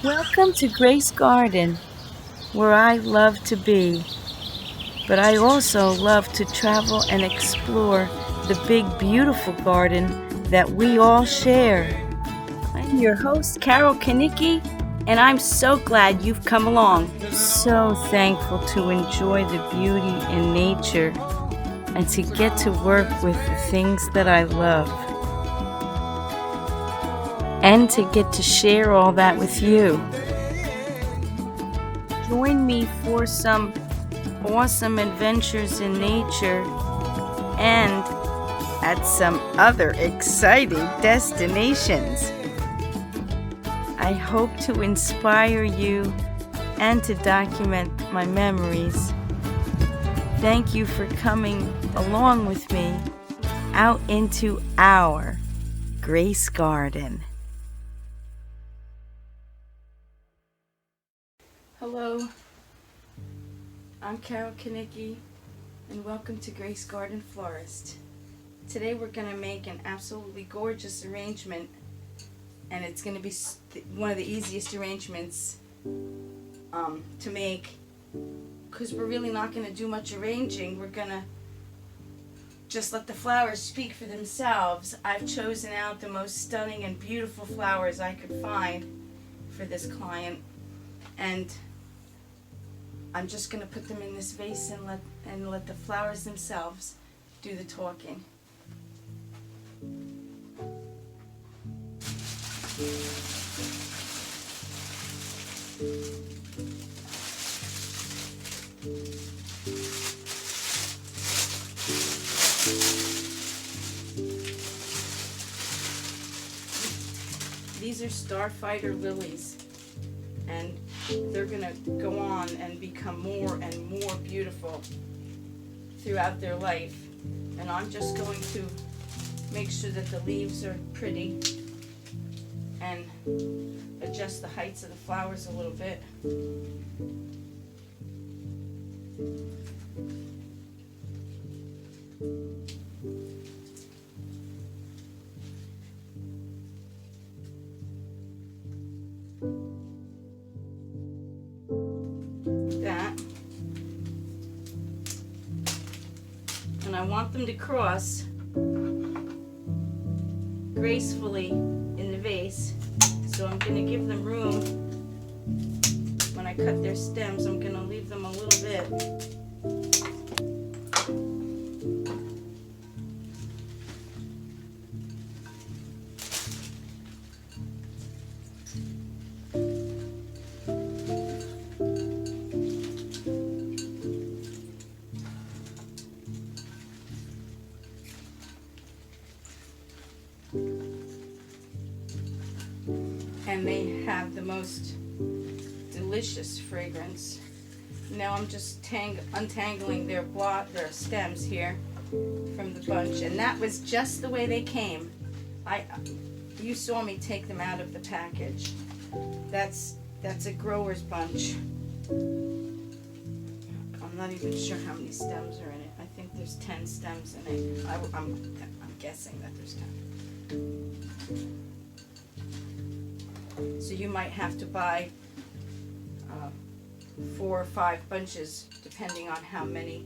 Welcome to Grace Garden, where I love to be, but I also love to travel and explore the big, beautiful garden that we all share. I'm your host, Carol Kanicki, and I'm so glad you've come along. So thankful to enjoy the beauty in nature and to get to work with the things that I love. And to get to share all that with you. Join me for some awesome adventures in nature and at some other exciting destinations. I hope to inspire you and to document my memories. Thank you for coming along with me out into our Grace Garden. Hello, I'm Carol Kanicki, and welcome to Grace Garden Florist. Today we're going to make an absolutely gorgeous arrangement, and it's going to be one of the easiest arrangements to make, because we're really not going to do much arranging. We're going to just let the flowers speak for themselves. I've chosen out the most stunning and beautiful flowers I could find for this client, and I'm just going to put them in this vase and let the flowers themselves do the talking. These are starfighter lilies, and they're going to go on and become more and more beautiful throughout their life. And I'm just going to make sure that the leaves are pretty and adjust the heights of the flowers a little bit. That. And I want them to cross gracefully in the vase, so I'm going to give them room. When I cut their stems, I'm going to leave them a little bit. And they have the most delicious fragrance. Now I'm just untangling their stems here from the bunch, and that was just the way they came. You saw me take them out of the package. That's a grower's bunch. I'm not even sure how many stems are in it. I think there's 10 stems in it. I'm guessing that there's 10. So you might have to buy 4 or 5 bunches, depending on how many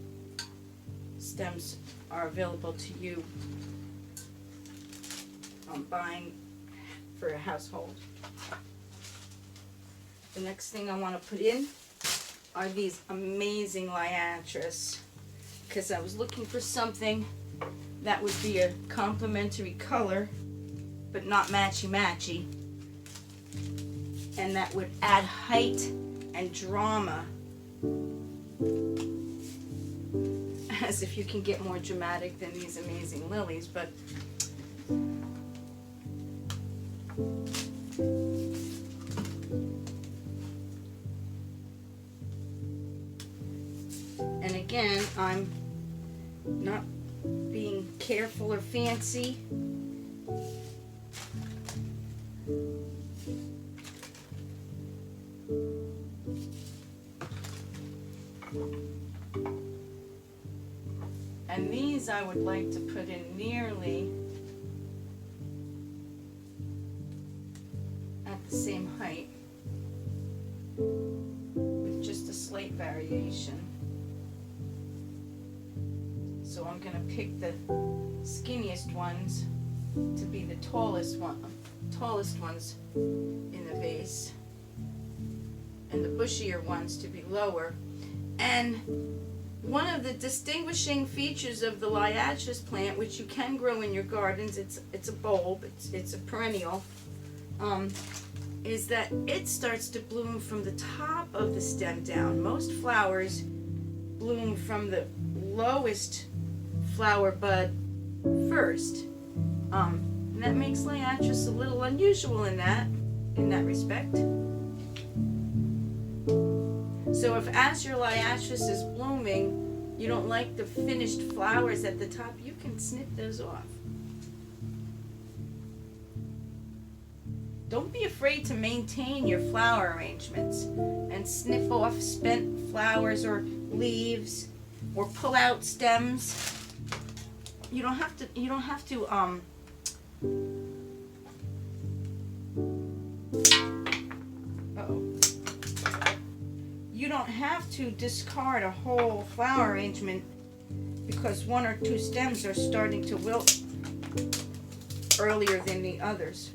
stems are available to you buying for a household. The next thing I want to put in are these amazing liatris, because I was looking for something that would be a complementary color, but not matchy-matchy, and that would add height and drama, as if you can get more dramatic than these amazing lilies. But and again, I'm not being careful or fancy. And these I would like to put in nearly at the same height. slight variation. So I'm going to pick the skinniest ones to be the tallest ones in the vase, and the bushier ones to be lower. And one of the distinguishing features of the liacheous plant, which you can grow in your gardens, it's a bulb, it's a perennial, is that it starts to bloom from the top of the stem down. Most flowers bloom from the lowest flower bud first. And that makes liacheous a little unusual in that respect. So if as your liacheous is blooming, you don't like the finished flowers at the top, you can snip those off. Don't be afraid to maintain your flower arrangements and snip off spent flowers or leaves or pull out stems. You don't have to you don't have to discard a whole flower arrangement because one or two stems are starting to wilt earlier than the others.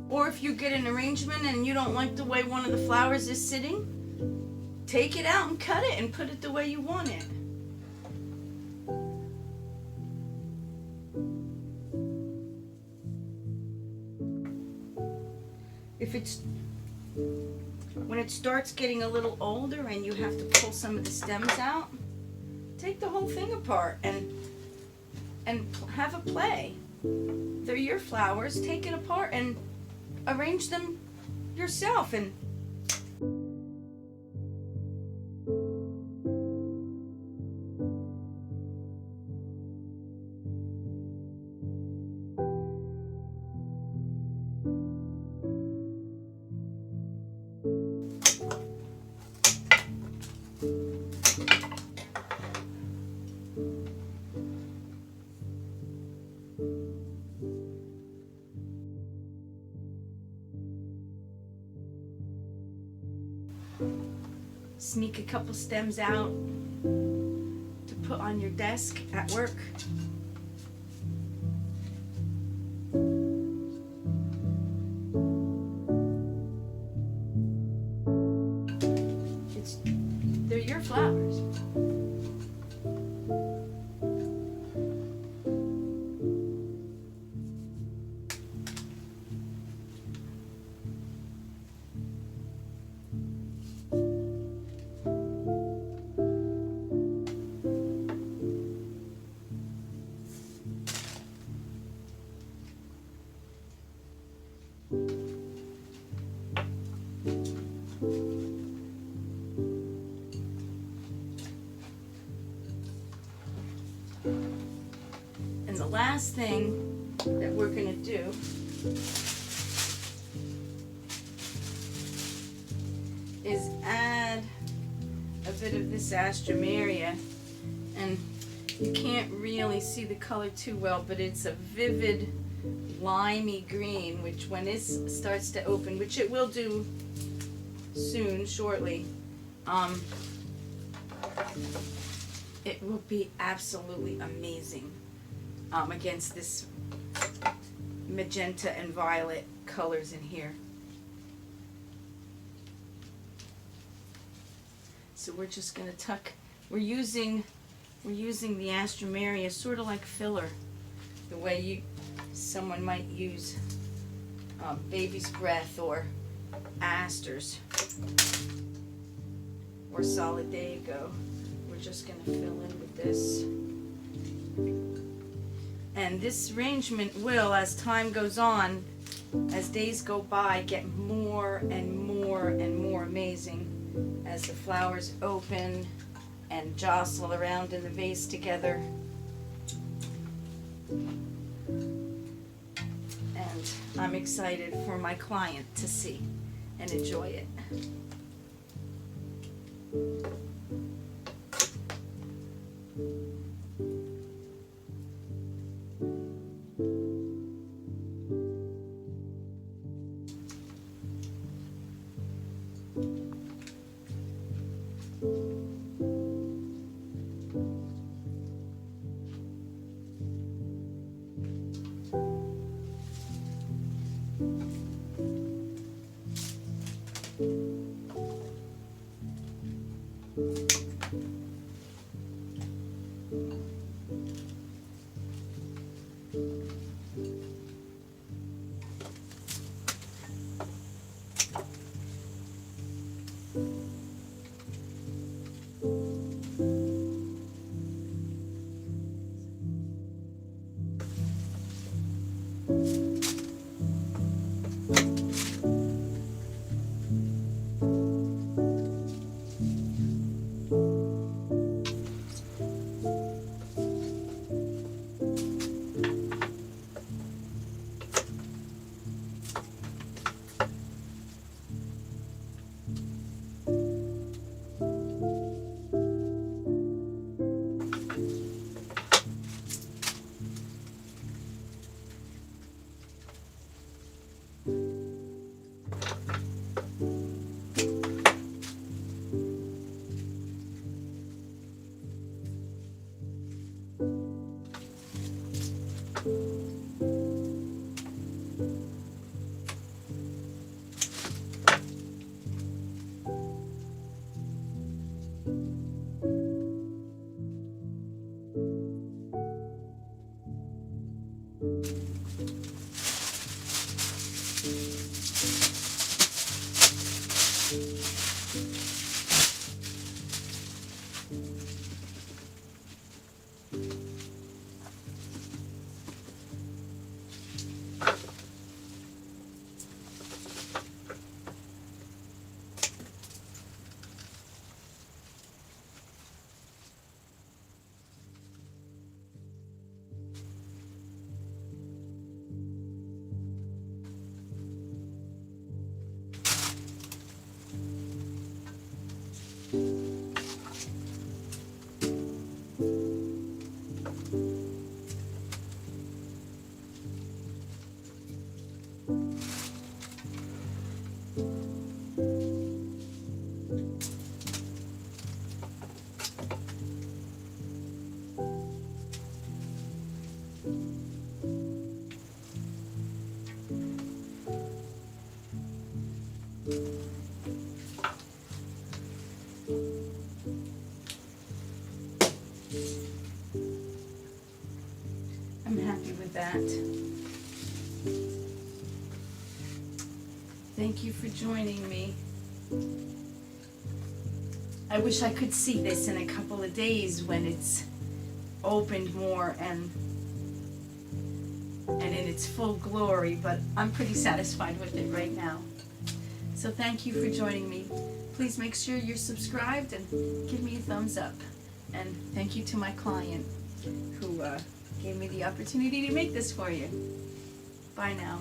Or if you get an arrangement and you don't like the way one of the flowers is sitting, take it out and cut it and put it the way you want it. When it starts getting a little older and you have to pull some of the stems out, take the whole thing apart and have a play. They're your flowers. Take it apart and arrange them yourself. And sneak a couple stems out to put on your desk at work. They're your flowers. And the last thing that we're going to do is add a bit of this Astromeria, and you can't really see the color too well, but it's a vivid limey green, which when this starts to open, which it will do soon, shortly, it will be absolutely amazing against this magenta and violet colors in here. So we're just going to tuck we're using the Astromeria sort of like filler, the way someone might use baby's breath or asters or solidago. We're just going to fill in with this. And this arrangement will, as time goes on, as days go by, get more and more and more amazing as the flowers open and jostle around in the vase together. And I'm excited for my client to see and enjoy it. I'm happy with that. Thank you for joining me. I wish I could see this in a couple of days when it's opened more and in its full glory, but I'm pretty satisfied with it right now. So thank you for joining me. Please make sure you're subscribed and give me a thumbs up. And thank you to my client who gave me the opportunity to make this for you. Bye now.